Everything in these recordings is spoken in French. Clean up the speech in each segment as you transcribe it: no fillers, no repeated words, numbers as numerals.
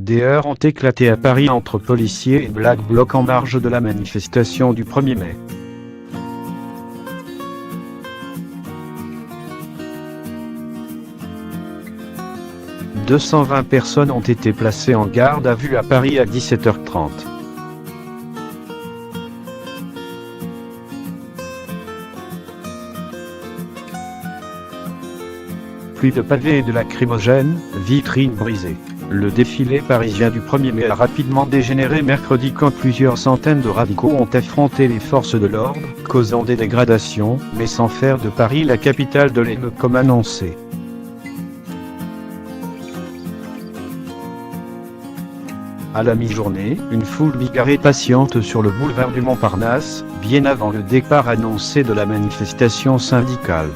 Des heurts ont éclaté à Paris entre policiers et Black Bloc en marge de la manifestation du 1er mai. « 220 personnes ont été placées en garde à vue à Paris à 17h30. Pluie de pavés et de lacrymogènes, vitrines brisées. Le défilé parisien du 1er mai a rapidement dégénéré mercredi quand plusieurs centaines de radicaux ont affronté les forces de l'ordre, causant des dégradations, mais sans faire de Paris la capitale de l'émeute comme annoncé. À la mi-journée, une foule bigarrée patiente sur le boulevard du Montparnasse, bien avant le départ annoncé de la manifestation syndicale.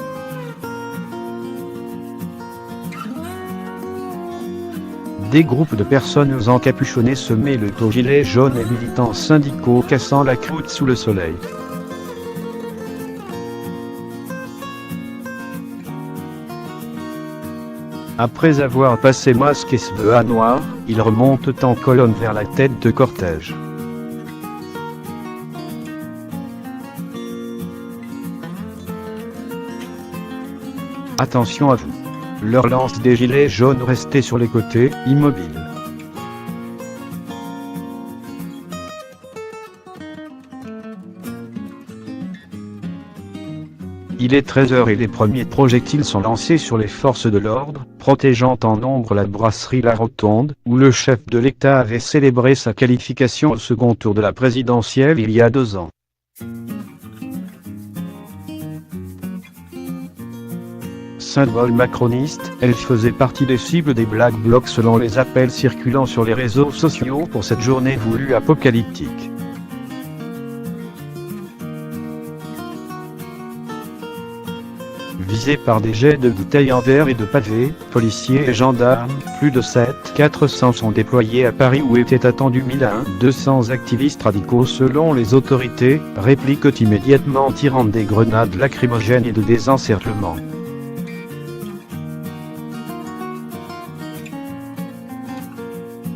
Des groupes de personnes encapuchonnées se mêlent aux gilets jaunes et militants syndicaux cassant la croûte sous le soleil. Après avoir passé masque et SVA noir, ils remontent en colonne vers la tête de cortège. Attention à vous. Leur lance des gilets jaunes restés sur les côtés, immobiles. Il est 13h et les premiers projectiles sont lancés sur les forces de l'ordre, protégeant en nombre la brasserie La Rotonde, où le chef de l'État avait célébré sa qualification au second tour de la présidentielle il y a 2 ans. Symbole macroniste, elle faisait partie des cibles des Black Blocs selon les appels circulant sur les réseaux sociaux pour cette journée voulue apocalyptique. Visés par des jets de bouteilles en verre et de pavés, policiers et gendarmes, plus de 400 sont déployés à Paris où étaient attendus 200 activistes radicaux selon les autorités, répliquent immédiatement en tirant des grenades lacrymogènes et de désencerclement.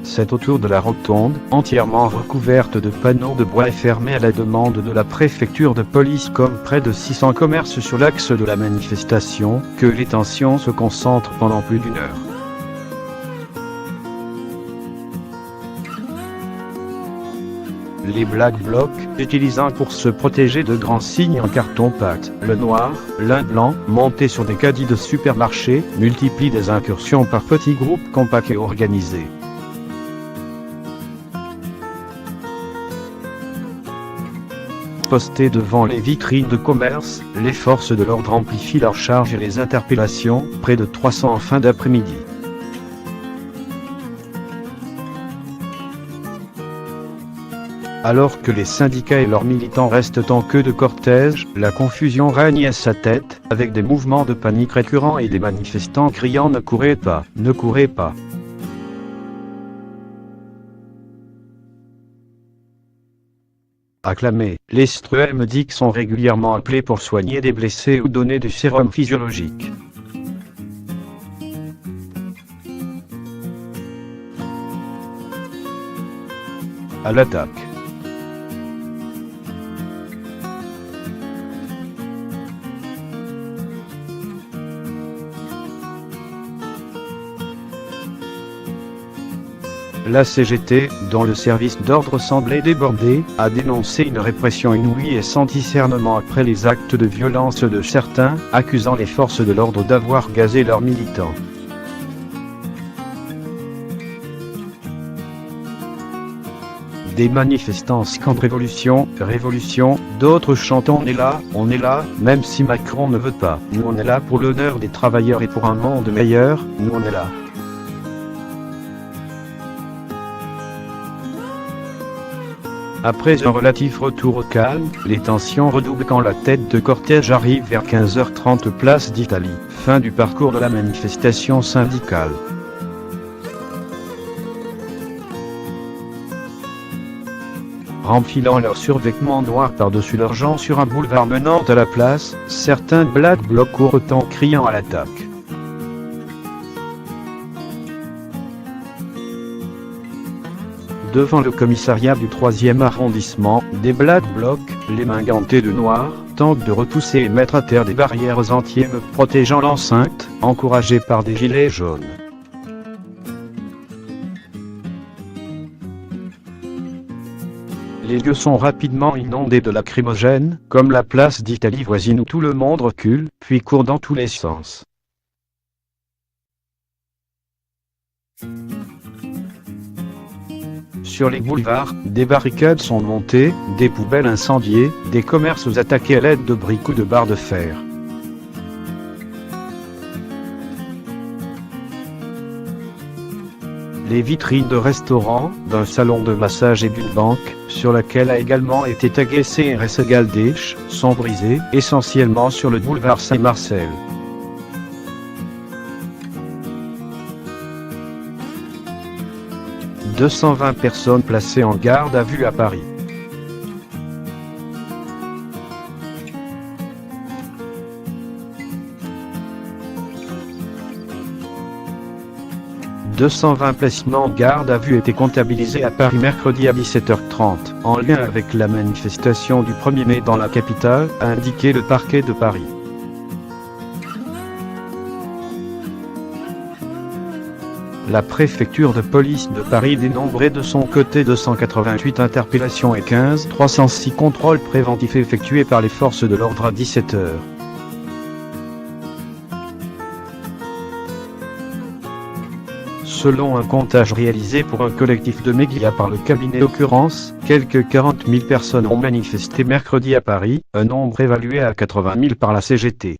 C'est autour de la rotonde, entièrement recouverte de panneaux de bois et fermée à la demande de la préfecture de police comme près de 600 commerces sur l'axe de la manifestation, que les tensions se concentrent pendant plus d'1 heure. Les Black Blocs, utilisant pour se protéger de grands signes en carton-pâte, le noir, l'un blanc, montés sur des caddies de supermarché, multiplient des incursions par petits groupes compacts et organisés. Postés devant les vitrines de commerce, les forces de l'ordre amplifient leurs charges et les interpellations, près de 300 en fin d'après-midi. Alors que les syndicats et leurs militants restent en queue de cortège, la confusion règne à sa tête, avec des mouvements de panique récurrents et des manifestants criant « Ne courez pas, ne courez pas ». Acclamés, les STREMEDIC sont régulièrement appelés pour soigner des blessés ou donner du sérum physiologique. À l'attaque. La CGT, dont le service d'ordre semblait débordé, a dénoncé une répression inouïe et sans discernement après les actes de violence de certains, accusant les forces de l'ordre d'avoir gazé leurs militants. Des manifestants scandent révolution, révolution, d'autres chantent on est là, même si Macron ne veut pas. Nous on est là pour l'honneur des travailleurs et pour un monde meilleur, nous on est là. Après un relatif retour au calme, les tensions redoublent quand la tête de cortège arrive vers 15h30 place d'Italie, fin du parcours de la manifestation syndicale. Renfilant leurs survêtements noirs par-dessus leurs jambes sur un boulevard menant à la place, certains Black Blocs courent en criant à l'attaque. Devant le commissariat du 3e arrondissement, des Black Blocs, les mains gantées de noir, tentent de repousser et mettre à terre des barrières entières protégeant l'enceinte, encouragés par des gilets jaunes. Les lieux sont rapidement inondés de lacrymogènes, comme la place d'Italie voisine où tout le monde recule, puis court dans tous les sens. Sur les boulevards, des barricades sont montées, des poubelles incendiées, des commerces attaqués à l'aide de briques ou de barres de fer. Les vitrines de restaurants, d'un salon de massage et d'une banque, sur laquelle a également été tagué CRS Galdech, sont brisées, essentiellement sur le boulevard Saint-Marcel. « 220 personnes placées en garde à vue à Paris. « 220 placements en garde à vue étaient comptabilisés à Paris mercredi à 17h30, en lien avec la manifestation du 1er mai dans la capitale, a indiqué le parquet de Paris. La préfecture de police de Paris dénombrait de son côté 288 interpellations et 306 contrôles préventifs effectués par les forces de l'ordre à 17h. Selon un comptage réalisé pour un collectif de médias par le cabinet d'occurrence, quelques 40 000 personnes ont manifesté mercredi à Paris, un nombre évalué à 80 000 par la CGT.